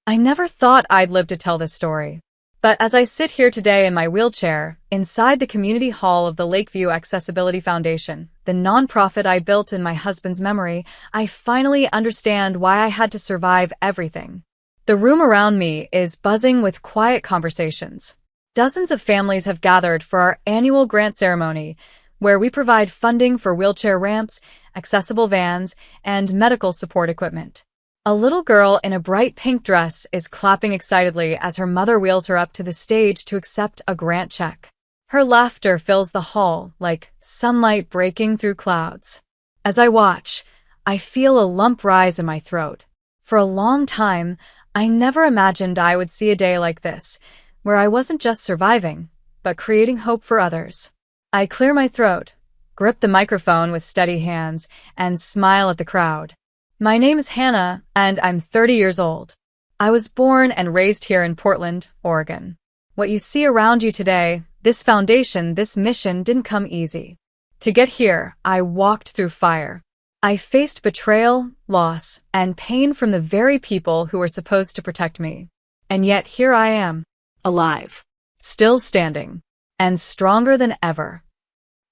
I never thought I'd live to tell this story. But as I sit here today in my wheelchair, inside the community hall of the Lakeview Accessibility Foundation, the nonprofit I built in my husband's memory, I finally understand why I had to survive everything. The room around me is buzzing with quiet conversations. Dozens of families have gathered for our annual grant ceremony, where we provide funding for wheelchair ramps, accessible vans, and medical support equipment. A little girl in a bright pink dress is clapping excitedly as her mother wheels her up to the stage to accept a grant check. Her laughter fills the hall like sunlight breaking through clouds. As I watch, I feel a lump rise in my throat. For a long time, I never imagined I would see a day like this, where I wasn't just surviving, but creating hope for others. I clear my throat, grip the microphone with steady hands, and smile at the crowd. My name is Hannah, and I'm 30 years old. I was born and raised here in Portland, Oregon. What you see around you today, this foundation, this mission didn't come easy. To get here, I walked through fire. I faced betrayal, loss, and pain from the very people who were supposed to protect me. And yet here I am, alive, still standing, and stronger than ever.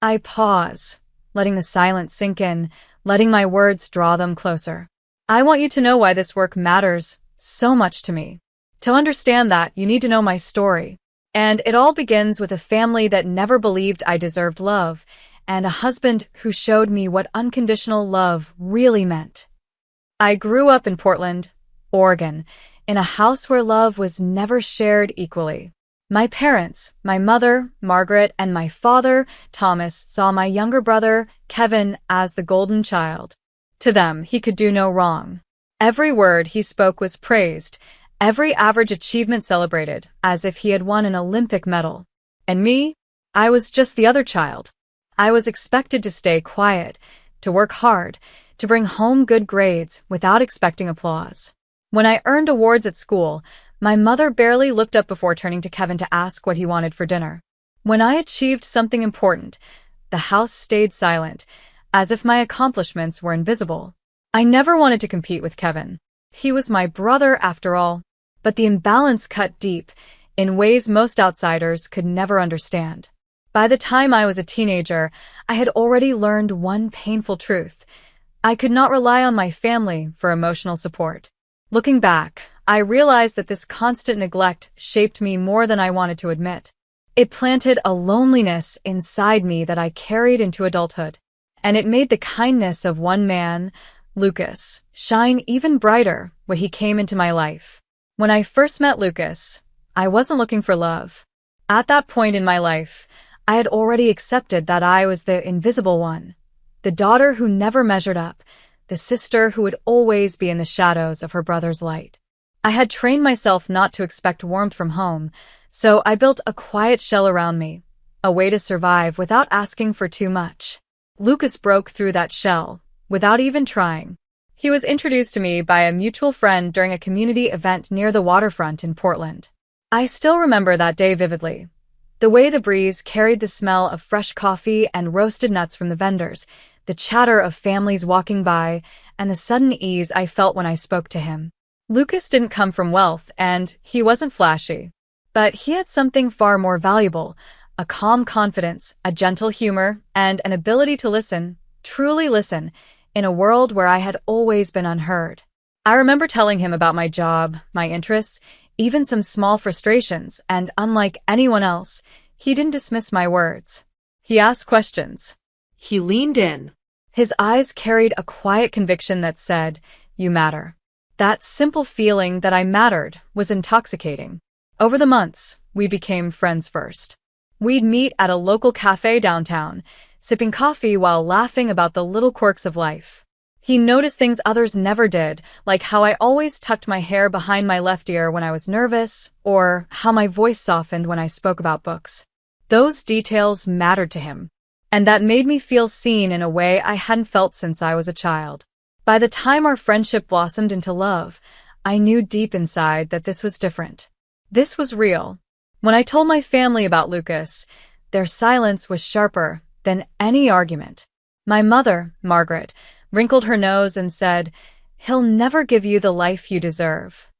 I pause, letting the silence sink in, letting my words draw them closer. I want you to know why this work matters so much to me. To understand that, you need to know my story. And it all begins with a family that never believed I deserved love, and a husband who showed me what unconditional love really meant. I grew up in Portland, Oregon, in a house where love was never shared equally. My parents, my mother, Margaret, and my father, Thomas, saw my younger brother, Kevin, as the golden child. To them, he could do no wrong. Every word he spoke was praised, every average achievement celebrated, as if he had won an Olympic medal. And me? I was just the other child. I was expected to stay quiet, to work hard, to bring home good grades without expecting applause. When I earned awards at school, my mother barely looked up before turning to Kevin to ask what he wanted for dinner. When I achieved something important, the house stayed silent, as if my accomplishments were invisible. I never wanted to compete with Kevin. He was my brother after all, but the imbalance cut deep, in ways most outsiders could never understand. By the time I was a teenager, I had already learned one painful truth. I could not rely on my family for emotional support. Looking back, I realized that this constant neglect shaped me more than I wanted to admit. It planted a loneliness inside me that I carried into adulthood, and it made the kindness of one man, Lucas, shine even brighter when he came into my life. When I first met Lucas, I wasn't looking for love. At that point in my life, I had already accepted that I was the invisible one, the daughter who never measured up, the sister who would always be in the shadows of her brother's light. I had trained myself not to expect warmth from home, so I built a quiet shell around me, a way to survive without asking for too much. Lucas broke through that shell, without even trying. He was introduced to me by a mutual friend during a community event near the waterfront in Portland. I still remember that day vividly. The way the breeze carried the smell of fresh coffee and roasted nuts from the vendors, the chatter of families walking by, and the sudden ease I felt when I spoke to him. Lucas didn't come from wealth, and he wasn't flashy. But he had something far more valuable, a calm confidence, a gentle humor, and an ability to listen, truly listen, in a world where I had always been unheard. I remember telling him about my job, my interests, even some small frustrations, and unlike anyone else, he didn't dismiss my words. He asked questions. He leaned in. His eyes carried a quiet conviction that said, "You matter." That simple feeling that I mattered was intoxicating. Over the months, we became friends first. We'd meet at a local cafe downtown, sipping coffee while laughing about the little quirks of life. He noticed things others never did, like how I always tucked my hair behind my left ear when I was nervous, or how my voice softened when I spoke about books. Those details mattered to him, and that made me feel seen in a way I hadn't felt since I was a child. By the time our friendship blossomed into love, I knew deep inside that this was different. This was real. When I told my family about Lucas, their silence was sharper than any argument. My mother, Margaret, wrinkled her nose and said, "He'll never give you the life you deserve."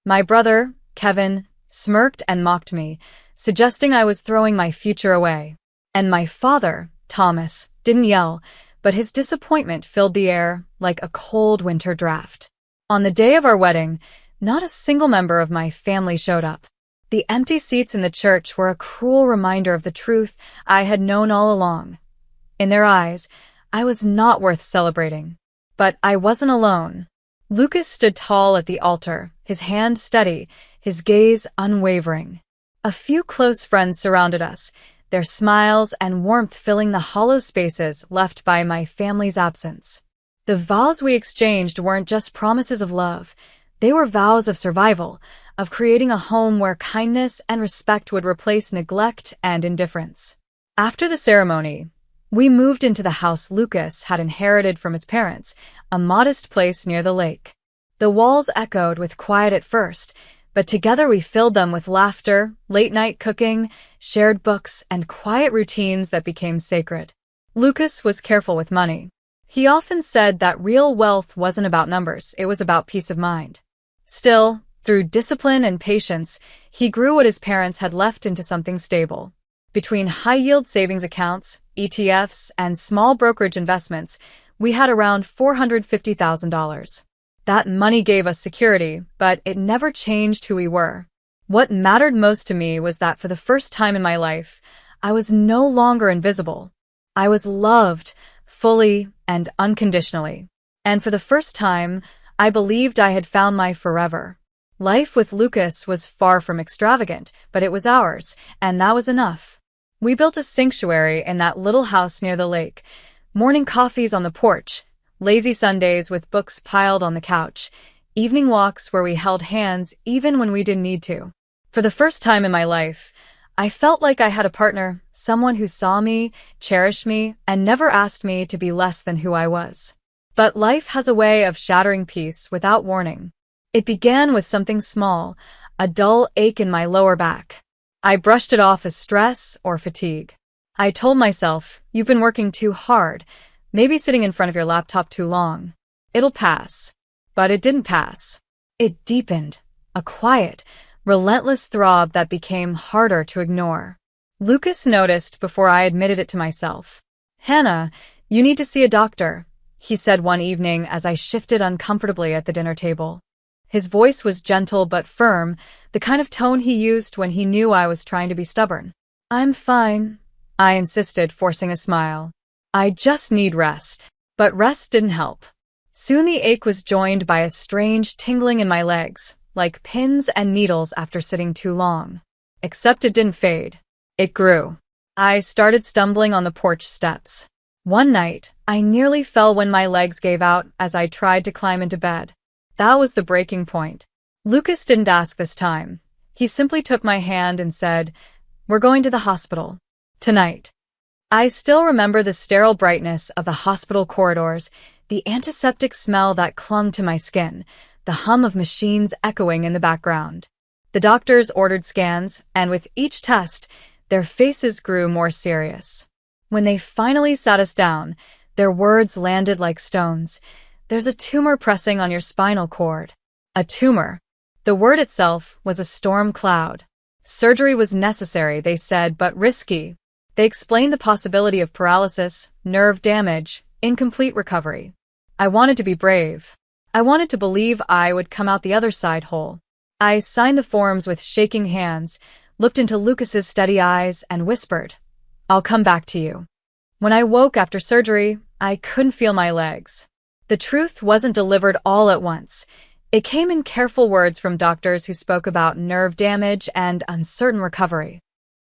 My brother, Kevin, smirked and mocked me, suggesting I was throwing my future away. And my father, Thomas, didn't yell, but his disappointment filled the air like a cold winter draft. On the day of our wedding, not a single member of my family showed up. The empty seats in the church were a cruel reminder of the truth I had known all along. In their eyes, I was not worth celebrating. But I wasn't alone. Lucas stood tall at the altar, his hand steady, his gaze unwavering. A few close friends surrounded us, their smiles and warmth filling the hollow spaces left by my family's absence. The vows we exchanged weren't just promises of love. They were vows of survival, of creating a home where kindness and respect would replace neglect and indifference. After the ceremony, we moved into the house Lucas had inherited from his parents, a modest place near the lake. The walls echoed with quiet at first, but together we filled them with laughter, late-night cooking, shared books, and quiet routines that became sacred. Lucas was careful with money. He often said that real wealth wasn't about numbers, it was about peace of mind. Still, through discipline and patience, he grew what his parents had left into something stable. Between high-yield savings accounts, ETFs, and small brokerage investments, we had around $450,000. That money gave us security, but it never changed who we were. What mattered most to me was that for the first time in my life, I was no longer invisible. I was loved, fully and unconditionally. And for the first time, I believed I had found my forever. Life with Lucas was far from extravagant, but it was ours, and that was enough. We built a sanctuary in that little house near the lake. Morning coffees on the porch, lazy Sundays with books piled on the couch, evening walks where we held hands even when we didn't need to. For the first time in my life, I felt like I had a partner, someone who saw me, cherished me, and never asked me to be less than who I was. But life has a way of shattering peace without warning. It began with something small, a dull ache in my lower back. I brushed it off as stress or fatigue. I told myself, "You've been working too hard, maybe sitting in front of your laptop too long. It'll pass." But it didn't pass. It deepened, a quiet, relentless throb that became harder to ignore. Lucas noticed before I admitted it to myself. "Hannah, you need to see a doctor," he said one evening as I shifted uncomfortably at the dinner table. His voice was gentle but firm, the kind of tone he used when he knew I was trying to be stubborn. "I'm fine," I insisted, forcing a smile. "I just need rest." But rest didn't help. Soon the ache was joined by a strange tingling in my legs, like pins and needles after sitting too long. Except it didn't fade. It grew. I started stumbling on the porch steps. One night, I nearly fell when my legs gave out as I tried to climb into bed. That was the breaking point. Lucas didn't ask this time. He simply took my hand and said, "We're going to the hospital. Tonight." I still remember the sterile brightness of the hospital corridors, the antiseptic smell that clung to my skin, the hum of machines echoing in the background. The doctors ordered scans, and with each test, their faces grew more serious. When they finally sat us down, their words landed like stones. "There's a tumor pressing on your spinal cord." A tumor. The word itself was a storm cloud. Surgery was necessary, they said, but risky. They explained the possibility of paralysis, nerve damage, incomplete recovery. I wanted to be brave. I wanted to believe I would come out the other side whole. I signed the forms with shaking hands, looked into Lucas's steady eyes, and whispered, "I'll come back to you." When I woke after surgery, I couldn't feel my legs. The truth wasn't delivered all at once. It came in careful words from doctors who spoke about nerve damage and uncertain recovery.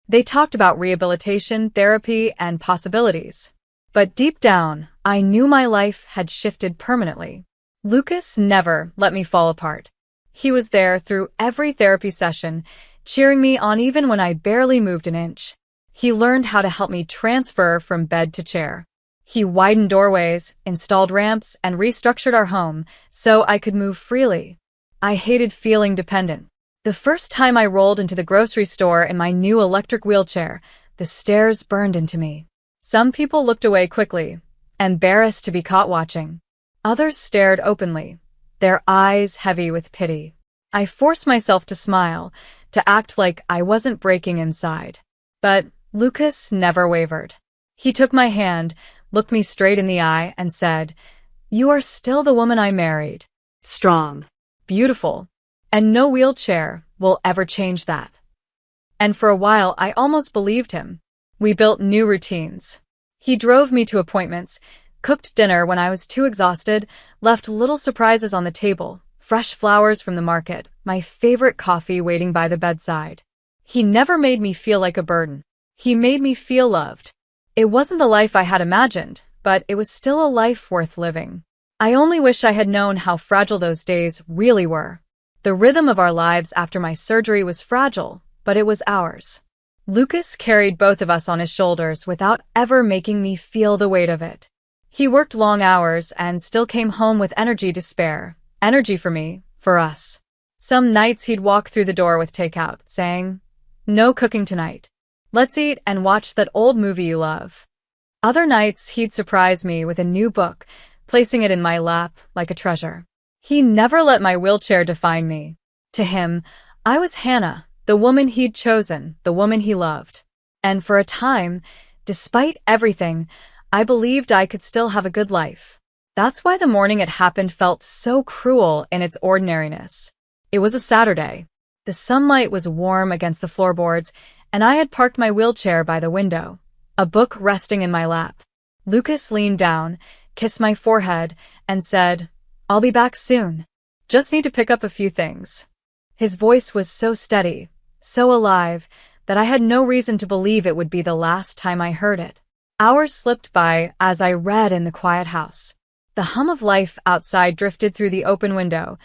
They talked about rehabilitation, therapy, and possibilities. But deep down, I knew my life had shifted permanently. Lucas never let me fall apart. He was there through every therapy session, cheering me on even when I barely moved an inch. He learned how to help me transfer from bed to chair. He widened doorways, installed ramps, and restructured our home so I could move freely. I hated feeling dependent. The first time I rolled into the grocery store in my new electric wheelchair, the stares burned into me. Some people looked away quickly, embarrassed to be caught watching. Others stared openly, their eyes heavy with pity. I forced myself to smile, to act like I wasn't breaking inside. But Lucas never wavered. He took my hand, looked me straight in the eye, and said, "You are still the woman I married. Strong, beautiful, and no wheelchair will ever change that." And for a while, I almost believed him. We built new routines. He drove me to appointments, cooked dinner when I was too exhausted, left little surprises on the table, fresh flowers from the market, my favorite coffee waiting by the bedside. He never made me feel like a burden. He made me feel loved. It wasn't the life I had imagined, but it was still a life worth living. I only wish I had known how fragile those days really were. The rhythm of our lives after my surgery was fragile, but it was ours. Lucas carried both of us on his shoulders without ever making me feel the weight of it. He worked long hours and still came home with energy to spare. Energy for me, for us. Some nights he'd walk through the door with takeout, saying, "No cooking tonight. Let's eat and watch that old movie you love." Other nights he'd surprise me with a new book, placing it in my lap like a treasure. He never let my wheelchair define me. To him, I was Hannah, the woman he'd chosen, the woman he loved. And for a time, despite everything, I believed I could still have a good life. That's why the morning it happened felt so cruel in its ordinariness. It was a Saturday. The sunlight was warm against the floorboards, and I had parked my wheelchair by the window, a book resting in my lap. Lucas leaned down, kissed my forehead, and said, "I'll be back soon. Just need to pick up a few things." His voice was so steady, so alive, that I had no reason to believe it would be the last time I heard it. Hours slipped by as I read in the quiet house. The hum of life outside drifted through the open window.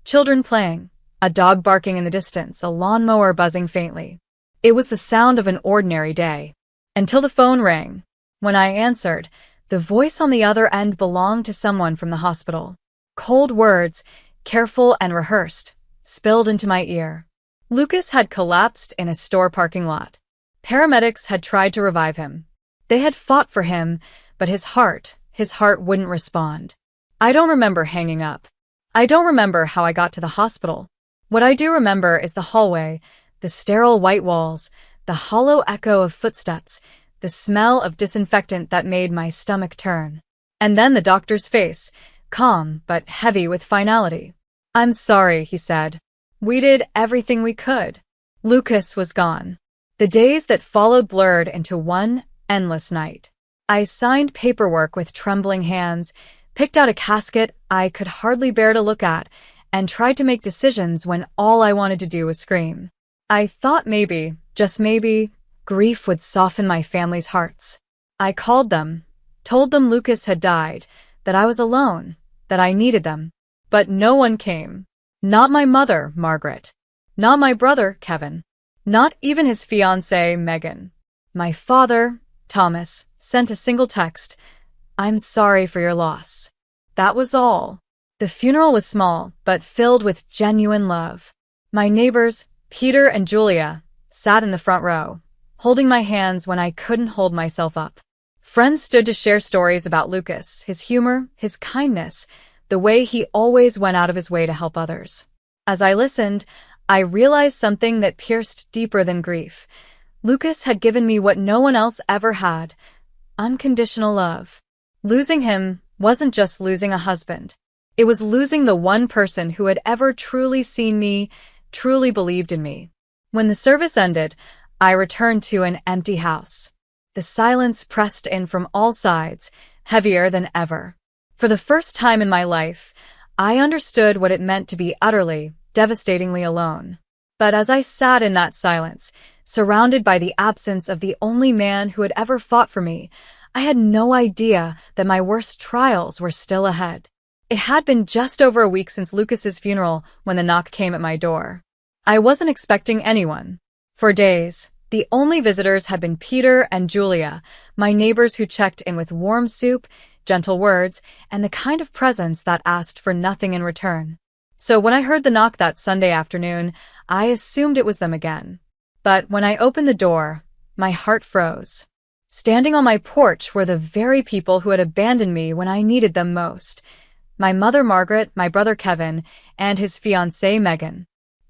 Children playing, a dog barking in the distance, a lawnmower buzzing faintly. It was the sound of an ordinary day. Until the phone rang. When I answered, the voice on the other end belonged to someone from the hospital. Cold words, careful and rehearsed, spilled into my ear. Lucas had collapsed in a store parking lot. Paramedics had tried to revive him. They had fought for him, but his heart wouldn't respond. I don't remember hanging up. I don't remember how I got to the hospital. What I do remember is the hallway, the sterile white walls, the hollow echo of footsteps, the smell of disinfectant that made my stomach turn. And then the doctor's face, calm but heavy with finality. "I'm sorry," he said. "We did everything we could." Lucas was gone. The days that followed blurred into one endless night. I signed paperwork with trembling hands, picked out a casket I could hardly bear to look at, and tried to make decisions when all I wanted to do was scream. I thought maybe, just maybe, grief would soften my family's hearts. I called them, told them Lucas had died, that I was alone, that I needed them. But no one came. Not my mother, Margaret. Not my brother, Kevin. Not even his fiancée, Megan. My father, Thomas, sent a single text, "I'm sorry for your loss." That was all. The funeral was small, but filled with genuine love. My neighbors, Peter and Julia, sat in the front row, holding my hands when I couldn't hold myself up. Friends stood to share stories about Lucas, his humor, his kindness, the way he always went out of his way to help others. As I listened, I realized something that pierced deeper than grief. Lucas had given me what no one else ever had: unconditional love. Losing him wasn't just losing a husband. It was losing the one person who had ever truly seen me, truly believed in me. When the service ended, I returned to an empty house. The silence pressed in from all sides, heavier than ever. For the first time in my life, I understood what it meant to be utterly, devastatingly alone. But as I sat in that silence, surrounded by the absence of the only man who had ever fought for me, I had no idea that my worst trials were still ahead. It had been just over a week since Lucas's funeral when the knock came at my door. I wasn't expecting anyone. For days, the only visitors had been Peter and Julia, my neighbors who checked in with warm soup, gentle words, and the kind of presence that asked for nothing in return. So when I heard the knock that Sunday afternoon, I assumed it was them again. But when I opened the door, my heart froze. Standing on my porch were the very people who had abandoned me when I needed them most. My mother Margaret, my brother Kevin, and his fiancée Megan.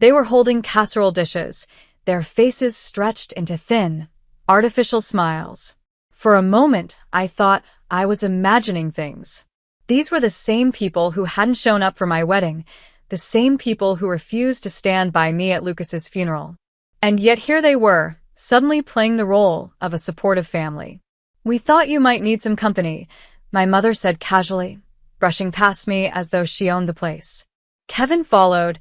They were holding casserole dishes, their faces stretched into thin, artificial smiles. For a moment, I thought I was imagining things. These were the same people who hadn't shown up for my wedding, the same people who refused to stand by me at Lucas's funeral. And yet here they were, suddenly playing the role of a supportive family. "We thought you might need some company," my mother said casually, brushing past me as though she owned the place. Kevin followed,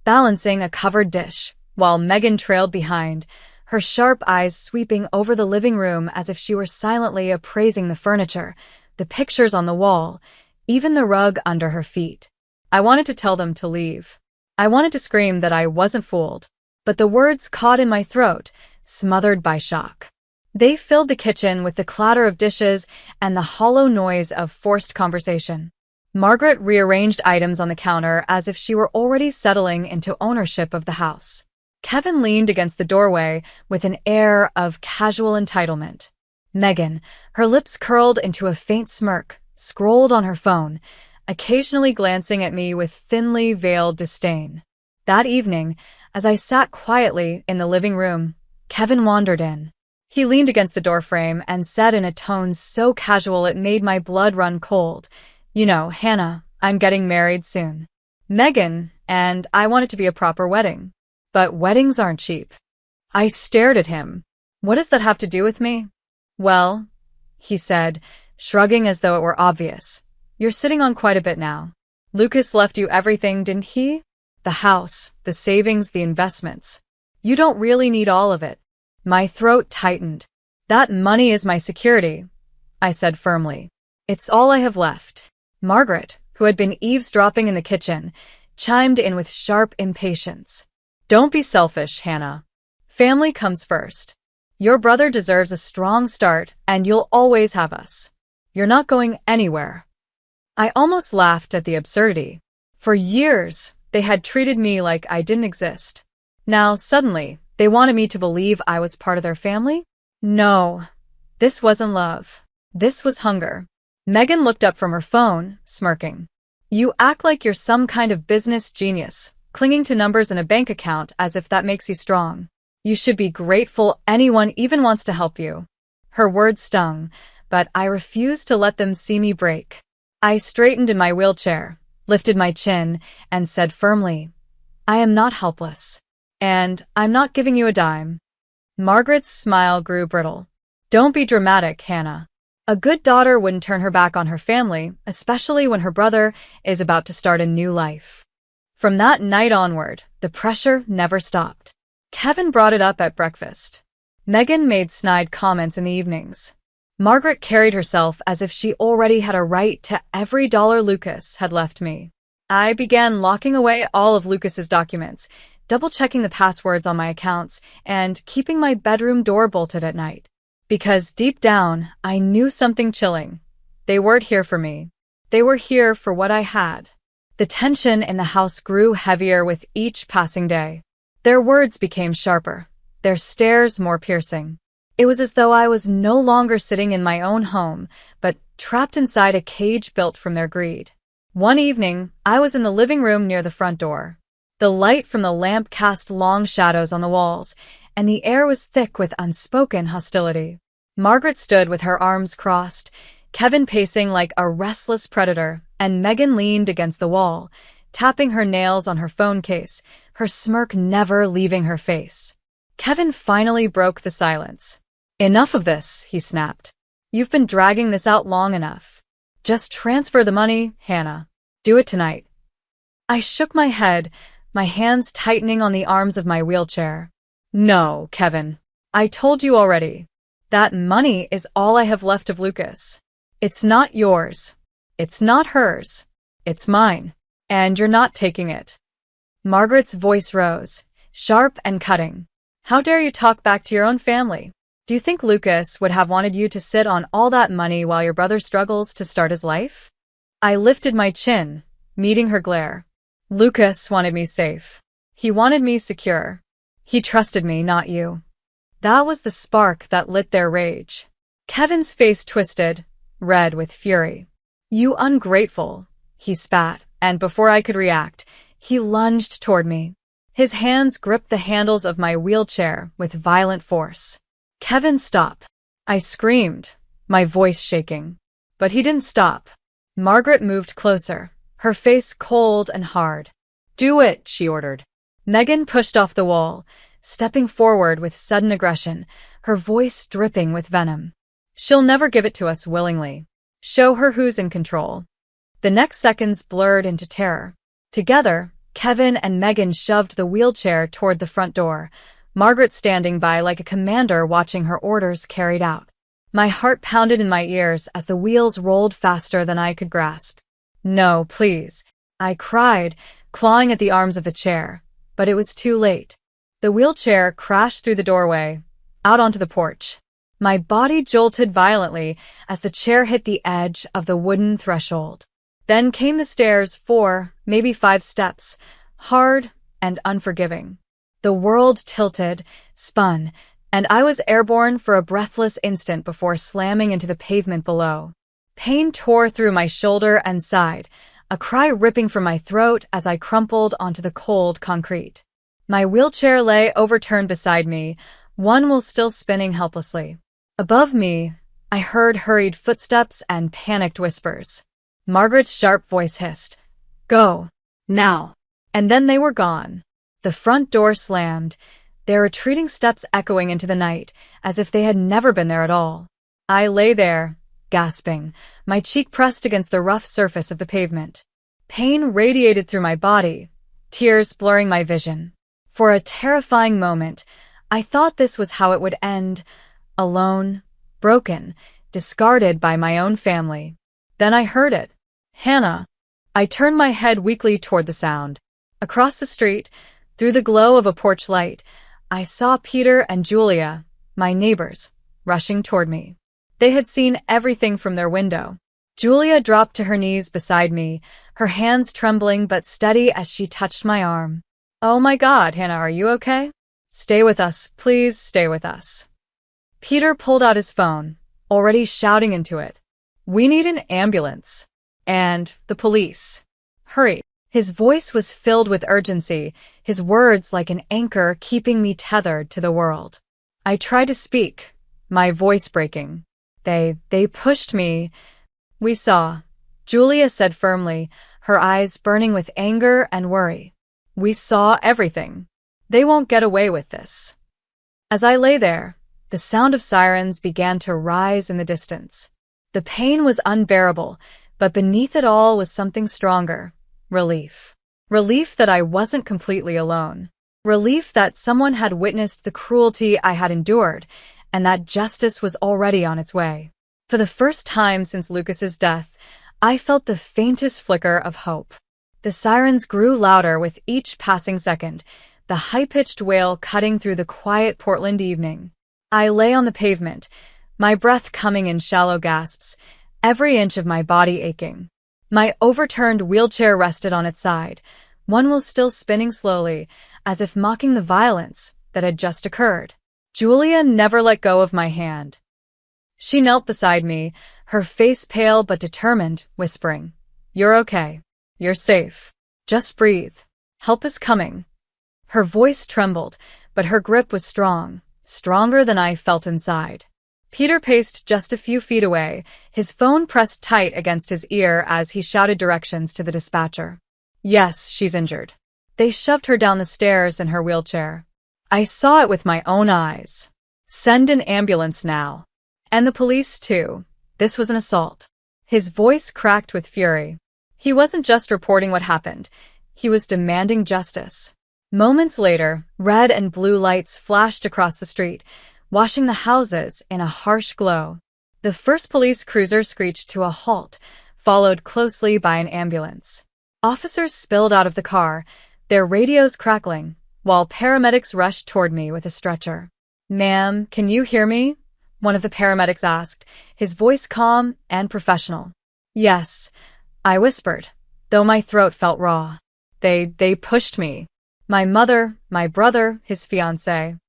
balancing a covered dish, while Megan trailed behind, her sharp eyes sweeping over the living room as if she were silently appraising the furniture, the pictures on the wall, even the rug under her feet. I wanted to tell them to leave. I wanted to scream that I wasn't fooled, but the words caught in my throat, smothered by shock. They filled the kitchen with the clatter of dishes and the hollow noise of forced conversation. Margaret rearranged items on the counter as if she were already settling into ownership of the house. Kevin leaned against the doorway with an air of casual entitlement. Megan, her lips curled into a faint smirk, scrolled on her phone, occasionally glancing at me with thinly veiled disdain. That evening, as I sat quietly in the living room, Kevin wandered in. He leaned against the doorframe and said in a tone so casual it made my blood run cold, "You know, Hannah, I'm getting married soon. Megan and I want it to be a proper wedding. But weddings aren't cheap." I stared at him. "What does that have to do with me?" "Well," he said, shrugging as though it were obvious, "you're sitting on quite a bit now. Lucas left you everything, didn't he? The house, the savings, the investments. You don't really need all of it." My throat tightened. "That money is my security," I said firmly. "It's all I have left." Margaret, who had been eavesdropping in the kitchen, chimed in with sharp impatience. "Don't be selfish, Hannah. Family comes first. Your brother deserves a strong start, and you'll always have us. You're not going anywhere." I almost laughed at the absurdity. For years, they had treated me like I didn't exist. Now, suddenly, they wanted me to believe I was part of their family? No, this wasn't love. This was hunger. Megan looked up from her phone, smirking. "You act like you're some kind of business genius, clinging to numbers in a bank account as if that makes you strong. You should be grateful anyone even wants to help you." Her words stung, but I refused to let them see me break. I straightened in my wheelchair, lifted my chin, and said firmly, "I am not helpless. And I'm not giving you a dime." Margaret's smile grew brittle. "Don't be dramatic, Hannah. A good daughter wouldn't turn her back on her family, especially when her brother is about to start a new life." From that night onward, the pressure never stopped. Kevin brought it up at breakfast. Megan made snide comments in the evenings. Margaret carried herself as if she already had a right to every dollar Lucas had left me. I began locking away all of Lucas's documents, double-checking the passwords on my accounts, and keeping my bedroom door bolted at night. Because deep down, I knew something chilling. They weren't here for me. They were here for what I had. The tension in the house grew heavier with each passing day. Their words became sharper, their stares more piercing. It was as though I was no longer sitting in my own home, but trapped inside a cage built from their greed. One evening, I was in the living room near the front door. The light from the lamp cast long shadows on the walls, and the air was thick with unspoken hostility. Margaret stood with her arms crossed, Kevin pacing like a restless predator, and Megan leaned against the wall, tapping her nails on her phone case, her smirk never leaving her face. Kevin finally broke the silence. "Enough of this," he snapped. "You've been dragging this out long enough. Just transfer the money, Hannah. Do it tonight." I shook my head, my hands tightening on the arms of my wheelchair. "No, Kevin. I told you already. That money is all I have left of Lucas. It's not yours. It's not hers. It's mine. And you're not taking it." Margaret's voice rose, sharp and cutting. "How dare you talk back to your own family? Do you think Lucas would have wanted you to sit on all that money while your brother struggles to start his life?" I lifted my chin, meeting her glare. "Lucas wanted me safe. He wanted me secure. He trusted me, not you." That was the spark that lit their rage. Kevin's face twisted, red with fury. "You ungrateful," he spat, and before I could react, he lunged toward me. His hands gripped the handles of my wheelchair with violent force. "Kevin, stop!" I screamed, my voice shaking. But he didn't stop. Margaret moved closer, her face cold and hard. "Do it," she ordered. Megan pushed off the wall, stepping forward with sudden aggression, her voice dripping with venom. "She'll never give it to us willingly. Show her who's in control." The next seconds blurred into terror. Together, Kevin and Megan shoved the wheelchair toward the front door, Margaret standing by like a commander watching her orders carried out. My heart pounded in my ears as the wheels rolled faster than I could grasp. "No, please," I cried, clawing at the arms of the chair, but it was too late. The wheelchair crashed through the doorway, out onto the porch. My body jolted violently as the chair hit the edge of the wooden threshold. Then came the stairs, 4, maybe 5 steps, hard and unforgiving. The world tilted, spun, and I was airborne for a breathless instant before slamming into the pavement below. Pain tore through my shoulder and side, a cry ripping from my throat as I crumpled onto the cold concrete. My wheelchair lay overturned beside me, one wheel still spinning helplessly. Above me, I heard hurried footsteps and panicked whispers. Margaret's sharp voice hissed, "Go, now." And then they were gone. The front door slammed, their retreating steps echoing into the night, as if they had never been there at all. I lay there, gasping, my cheek pressed against the rough surface of the pavement. Pain radiated through my body, tears blurring my vision. For a terrifying moment, I thought this was how it would end, alone, broken, discarded by my own family. Then I heard it. "Hannah." I turned my head weakly toward the sound. Across the street, through the glow of a porch light, I saw Peter and Julia, my neighbors, rushing toward me. They had seen everything from their window. Julia dropped to her knees beside me, her hands trembling but steady as she touched my arm. "Oh my God, Hannah, are you okay? Stay with us, please stay with us." Peter pulled out his phone, already shouting into it. "We need an ambulance. And the police. Hurry." His voice was filled with urgency, his words like an anchor keeping me tethered to the world. I tried to speak, my voice breaking. They pushed me." "We saw," Julia said firmly, her eyes burning with anger and worry. "We saw everything. They won't get away with this." As I lay there, the sound of sirens began to rise in the distance. The pain was unbearable, but beneath it all was something stronger. Relief. Relief that I wasn't completely alone. Relief that someone had witnessed the cruelty I had endured, and that justice was already on its way. For the first time since Lucas's death, I felt the faintest flicker of hope. The sirens grew louder with each passing second, the high-pitched wail cutting through the quiet Portland evening. I lay on the pavement, my breath coming in shallow gasps, every inch of my body aching. My overturned wheelchair rested on its side, one wheel still spinning slowly, as if mocking the violence that had just occurred. Julia never let go of my hand. She knelt beside me, her face pale but determined, whispering, "You're okay. You're safe. Just breathe. Help is coming." Her voice trembled, but her grip was strong, stronger than I felt inside. Peter paced just a few feet away, his phone pressed tight against his ear as he shouted directions to the dispatcher. "Yes, she's injured." They shoved her down the stairs in her wheelchair. I saw it with my own eyes. "Send an ambulance now. And the police, too. This was an assault." His voice cracked with fury. He wasn't just reporting what happened. He was demanding justice. Moments later, red and blue lights flashed across the street, washing the houses in a harsh glow. The first police cruiser screeched to a halt, followed closely by an ambulance. Officers spilled out of the car, their radios crackling, while paramedics rushed toward me with a stretcher. "Ma'am, can you hear me?" one of the paramedics asked, his voice calm and professional. "Yes," I whispered, though my throat felt raw. They pushed me. My mother, my brother, his fiancé.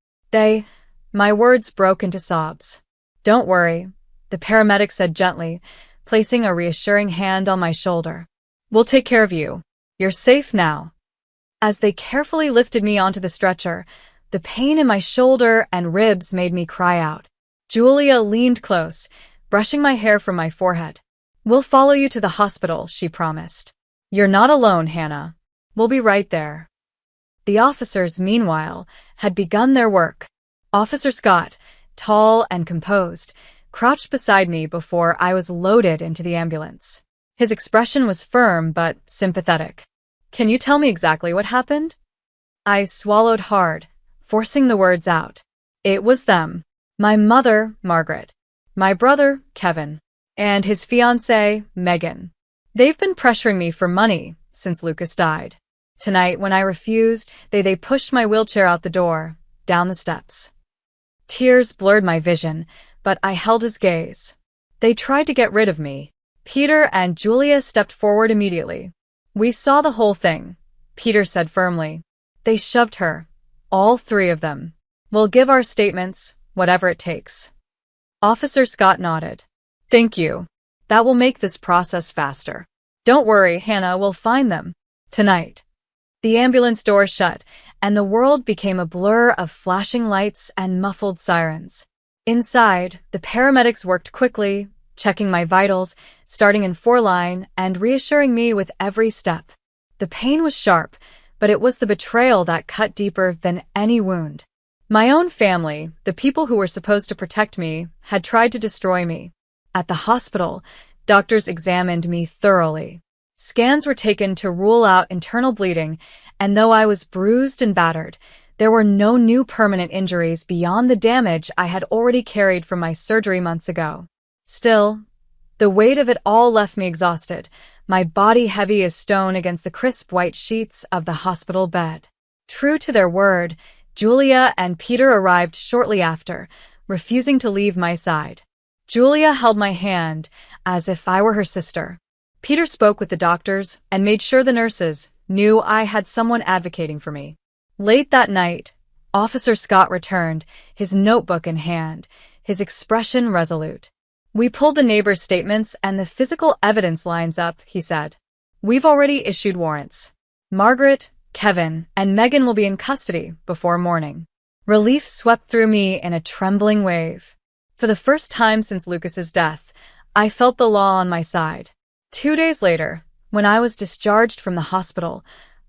My words broke into sobs. "Don't worry," the paramedic said gently, placing a reassuring hand on my shoulder. "We'll take care of you. You're safe now." As they carefully lifted me onto the stretcher, the pain in my shoulder and ribs made me cry out. Julia leaned close, brushing my hair from my forehead. "We'll follow you to the hospital," she promised. "You're not alone, Hannah. We'll be right there." The officers, meanwhile, had begun their work. Officer Scott, tall and composed, crouched beside me before I was loaded into the ambulance. His expression was firm but sympathetic. "Can you tell me exactly what happened?" I swallowed hard, forcing the words out. It was them. My mother, Margaret. My brother, Kevin. And his fiancée, Megan. They've been pressuring me for money since Lucas died. Tonight, when I refused, they pushed my wheelchair out the door, down the steps. Tears blurred my vision, but I held his gaze. They tried to get rid of me. Peter and Julia stepped forward immediately. "We saw the whole thing," Peter said firmly. "They shoved her. All three of them. We'll give our statements, whatever it takes." Officer Scott nodded. "Thank you. That will make this process faster. Don't worry, Hannah, we'll find them. Tonight." The ambulance door shut, and the world became a blur of flashing lights and muffled sirens. Inside, the paramedics worked quickly, checking my vitals, starting in 4-line, and reassuring me with every step. The pain was sharp, but it was the betrayal that cut deeper than any wound. My own family, the people who were supposed to protect me, had tried to destroy me. At the hospital, doctors examined me thoroughly. Scans were taken to rule out internal bleeding, and though I was bruised and battered, there were no new permanent injuries beyond the damage I had already carried from my surgery months ago. Still, the weight of it all left me exhausted, my body heavy as stone against the crisp white sheets of the hospital bed. True to their word, Julia and Peter arrived shortly after, refusing to leave my side. Julia held my hand as if I were her sister. Peter spoke with the doctors and made sure the nurses knew I had someone advocating for me. Late that night, Officer Scott returned, his notebook in hand, his expression resolute. "We pulled the neighbors' statements and the physical evidence lines up," he said. "We've already issued warrants. Margaret, Kevin, and Megan will be in custody before morning." Relief swept through me in a trembling wave. For the first time since Lucas's death, I felt the law on my side. 2 days later, when I was discharged from the hospital,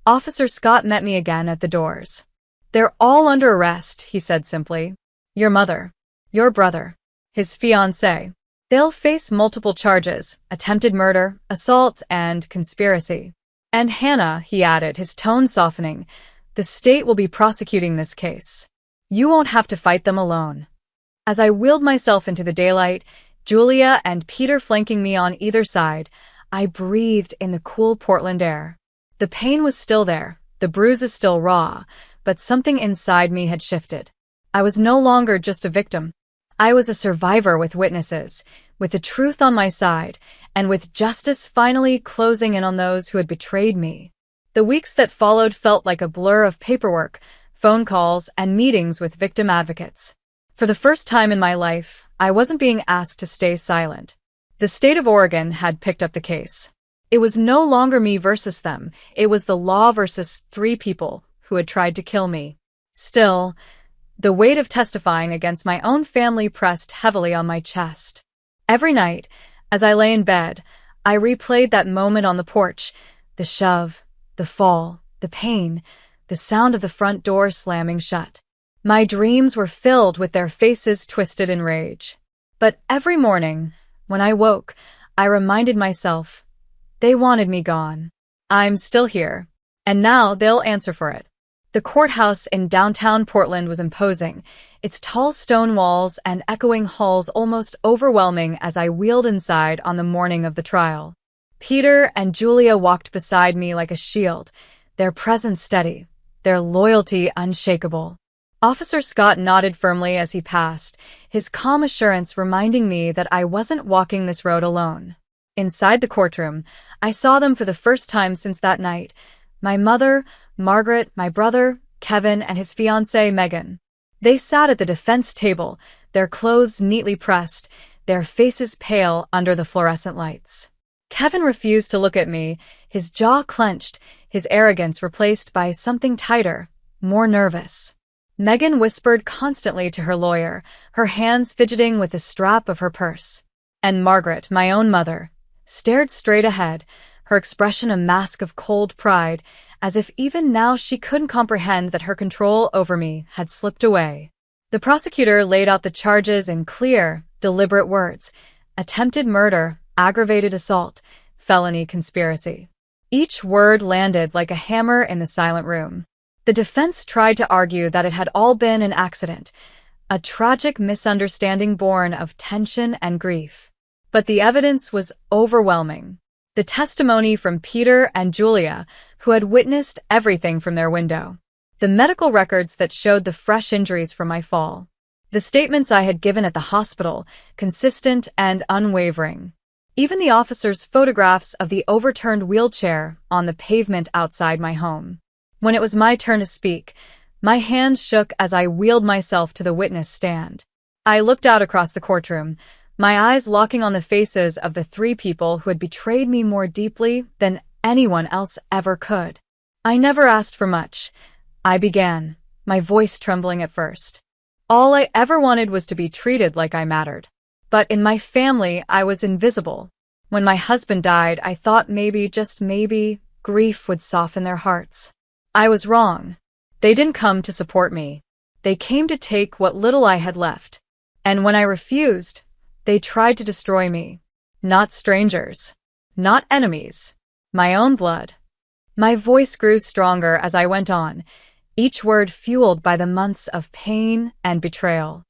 Officer Scott met me again at the doors. "They're all under arrest," he said simply. "Your mother, your brother, his fiancée. They'll face multiple charges: attempted murder, assault, and conspiracy. And Hannah," he added, his tone softening, "the state will be prosecuting this case. You won't have to fight them alone." As I wheeled myself into the daylight, Julia and Peter flanking me on either side, I breathed in the cool Portland air. The pain was still there, the bruises still raw, but something inside me had shifted. I was no longer just a victim. I was a survivor with witnesses, with the truth on my side, and with justice finally closing in on those who had betrayed me. The weeks that followed felt like a blur of paperwork, phone calls, and meetings with victim advocates. For the first time in my life, I wasn't being asked to stay silent. The state of Oregon had picked up the case. It was no longer me versus them. It was the law versus 3 people who had tried to kill me. Still, the weight of testifying against my own family pressed heavily on my chest. Every night, as I lay in bed, I replayed that moment on the porch, the shove, the fall, the pain, the sound of the front door slamming shut. My dreams were filled with their faces twisted in rage. But every morning, when I woke, I reminded myself, they wanted me gone. I'm still here, and now they'll answer for it. The courthouse in downtown Portland was imposing, its tall stone walls and echoing halls almost overwhelming as I wheeled inside on the morning of the trial. Peter and Julia walked beside me like a shield, their presence steady, their loyalty unshakable. Officer Scott nodded firmly as he passed, his calm assurance reminding me that I wasn't walking this road alone. Inside the courtroom, I saw them for the first time since that night. My mother, Margaret, my brother, Kevin, and his fiancée, Megan. They sat at the defense table, their clothes neatly pressed, their faces pale under the fluorescent lights. Kevin refused to look at me, his jaw clenched, his arrogance replaced by something tighter, more nervous. Megan whispered constantly to her lawyer, her hands fidgeting with the strap of her purse. And Margaret, my own mother, stared straight ahead, her expression a mask of cold pride, as if even now she couldn't comprehend that her control over me had slipped away. The prosecutor laid out the charges in clear, deliberate words: attempted murder, aggravated assault, felony conspiracy. Each word landed like a hammer in the silent room. The defense tried to argue that it had all been an accident, a tragic misunderstanding born of tension and grief. But the evidence was overwhelming. The testimony from Peter and Julia, who had witnessed everything from their window. The medical records that showed the fresh injuries from my fall. The statements I had given at the hospital, consistent and unwavering. Even the officer's photographs of the overturned wheelchair on the pavement outside my home. When it was my turn to speak, my hands shook as I wheeled myself to the witness stand. I looked out across the courtroom, my eyes locking on the faces of the three people who had betrayed me more deeply than anyone else ever could. I never asked for much. I began, my voice trembling at first. All I ever wanted was to be treated like I mattered. But in my family, I was invisible. When my husband died, I thought maybe, just maybe, grief would soften their hearts. I was wrong. They didn't come to support me. They came to take what little I had left. And when I refused, they tried to destroy me. Not strangers. Not enemies. My own blood. My voice grew stronger as I went on, each word fueled by the months of pain and betrayal.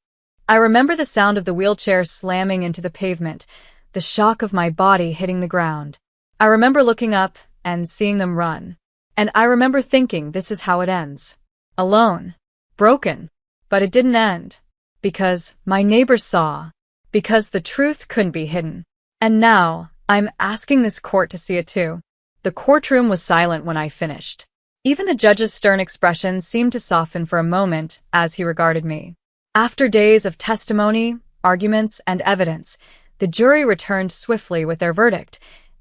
I remember the sound of the wheelchair slamming into the pavement, the shock of my body hitting the ground. I remember looking up and seeing them run. And I remember thinking, this is how it ends. Alone. Broken. But it didn't end. Because my neighbors saw. Because the truth couldn't be hidden. And now, I'm asking this court to see it too. The courtroom was silent when I finished. Even the judge's stern expression seemed to soften for a moment as he regarded me. After days of testimony, arguments, and evidence, the jury returned swiftly with their verdict,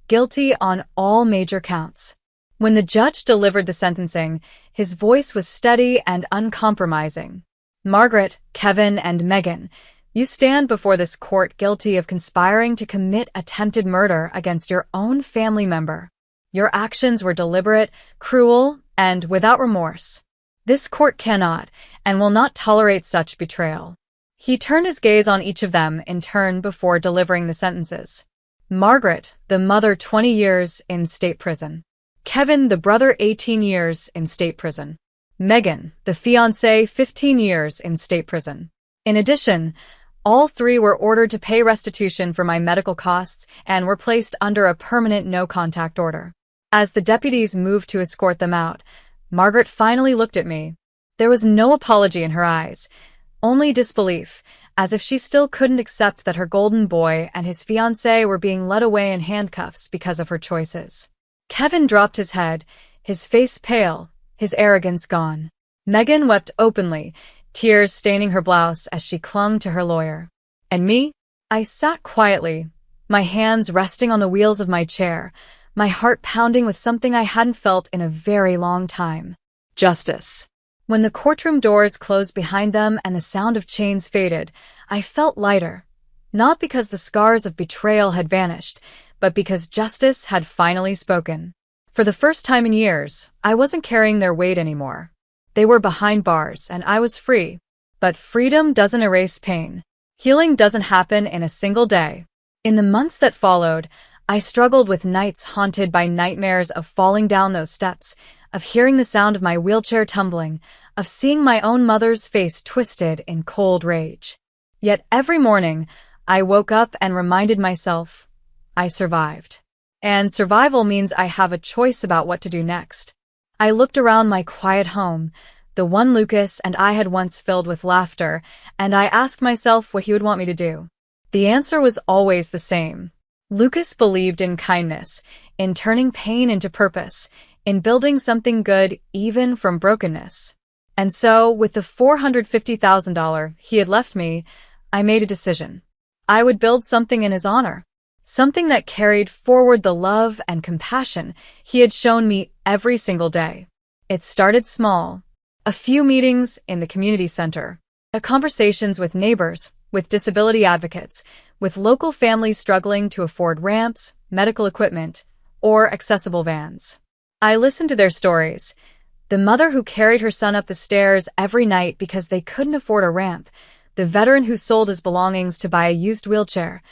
guilty on all major counts. When the judge delivered the sentencing, his voice was steady and uncompromising. Margaret, Kevin, and Megan, you stand before this court guilty of conspiring to commit attempted murder against your own family member. Your actions were deliberate, cruel, and without remorse. This court cannot and will not tolerate such betrayal. He turned his gaze on each of them in turn before delivering the sentences. Margaret, the mother, 20 years in state prison. Kevin, the brother, 18 years in state prison. Megan, the fiancé, 15 years in state prison. In addition, all three were ordered to pay restitution for my medical costs and were placed under a permanent no-contact order. As the deputies moved to escort them out, Margaret finally looked at me. There was no apology in her eyes, only disbelief, as if she still couldn't accept that her golden boy and his fiancée were being led away in handcuffs because of her choices. Kevin dropped his head, his face pale, his arrogance gone. Megan wept openly, tears staining her blouse as she clung to her lawyer. And me? I sat quietly, my hands resting on the wheels of my chair, my heart pounding with something I hadn't felt in a very long time. Justice. When the courtroom doors closed behind them and the sound of chains faded, I felt lighter. Not because the scars of betrayal had vanished, but because justice had finally spoken. For the first time in years, I wasn't carrying their weight anymore. They were behind bars, and I was free. But freedom doesn't erase pain. Healing doesn't happen in a single day. In the months that followed, I struggled with nights haunted by nightmares of falling down those steps, of hearing the sound of my wheelchair tumbling, of seeing my own mother's face twisted in cold rage. Yet every morning, I woke up and reminded myself, I survived. And survival means I have a choice about what to do next. I looked around my quiet home, the one Lucas and I had once filled with laughter, and I asked myself what he would want me to do. The answer was always the same. Lucas believed in kindness, in turning pain into purpose, in building something good even from brokenness. And so, with the $450,000 he had left me, I made a decision. I would build something in his honor. something that carried forward the love and compassion he had shown me every single day. It started small. A few meetings in the community center, conversations with neighbors, with disability advocates, with local families struggling to afford ramps, medical equipment, or accessible vans. I listened to their stories. The mother who carried her son up the stairs every night because they couldn't afford a ramp, the veteran who sold his belongings to buy a used wheelchair,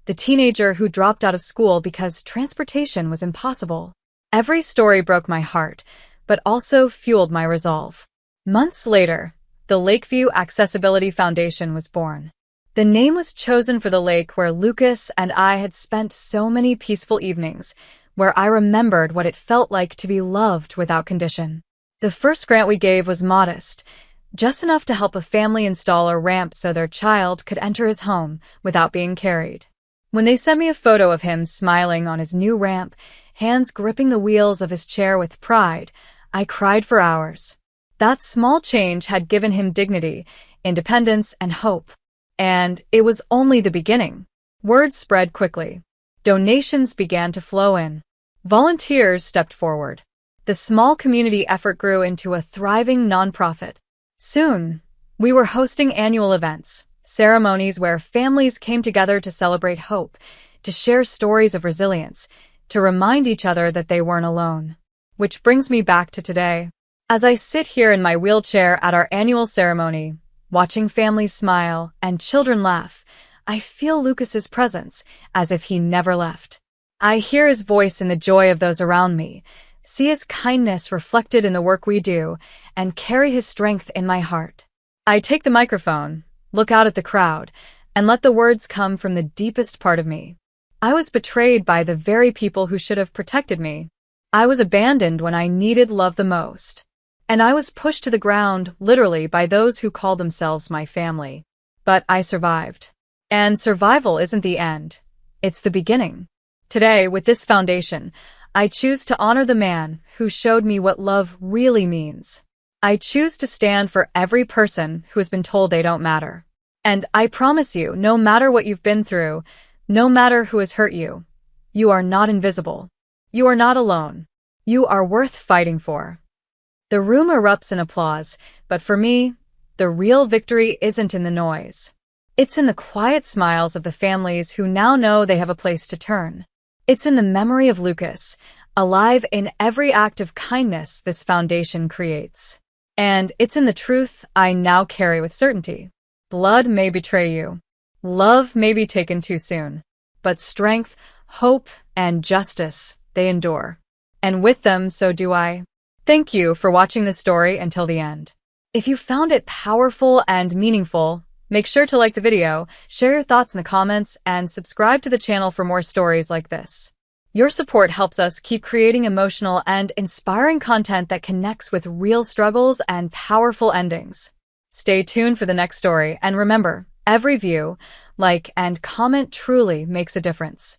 the teenager who dropped out of school because transportation was impossible. Every story broke my heart, but also fueled my resolve. Months later, the Lakeview Accessibility Foundation was born. The name was chosen for the lake where Lucas and I had spent so many peaceful evenings, where I remembered what it felt like to be loved without condition. The first grant we gave was modest, just enough to help a family install a ramp so their child could enter his home without being carried. When they sent me a photo of him smiling on his new ramp, hands gripping the wheels of his chair with pride, I cried for hours. That small change had given him dignity, independence, and hope. And it was only the beginning. Word spread quickly. Donations began to flow in. Volunteers stepped forward. The small community effort grew into a thriving nonprofit. Soon, we were hosting annual events, ceremonies where families came together to celebrate hope, to share stories of resilience, to remind each other that they weren't alone. Which brings me back to today. As I sit here in my wheelchair at our annual ceremony, watching families smile and children laugh, I feel Lucas's presence as if he never left. I hear his voice in the joy of those around me, see his kindness reflected in the work we do, and carry his strength in my heart. I take the microphone, look out at the crowd, and let the words come from the deepest part of me. I was betrayed by the very people who should have protected me. I was abandoned when I needed love the most. And I was pushed to the ground, literally, by those who called themselves my family. But I survived. And survival isn't the end. It's the beginning. Today, with this foundation, I choose to honor the man who showed me what love really means. I choose to stand for every person who has been told they don't matter. And I promise you, no matter what you've been through, no matter who has hurt you, you are not invisible. You are not alone. You are worth fighting for. The room erupts in applause, but for me, the real victory isn't in the noise. It's in the quiet smiles of the families who now know they have a place to turn. It's in the memory of Lucas, alive in every act of kindness this foundation creates. And it's in the truth I now carry with certainty. Blood may betray you. Love may be taken too soon. But strength, hope, and justice, they endure. And with them, so do I. Thank you for watching this story until the end. If you found it powerful and meaningful, make sure to like the video, share your thoughts in the comments, and subscribe to the channel for more stories like this. Your support helps us keep creating emotional and inspiring content that connects with real struggles and powerful endings. Stay tuned for the next story, and remember, every view, like, and comment truly makes a difference.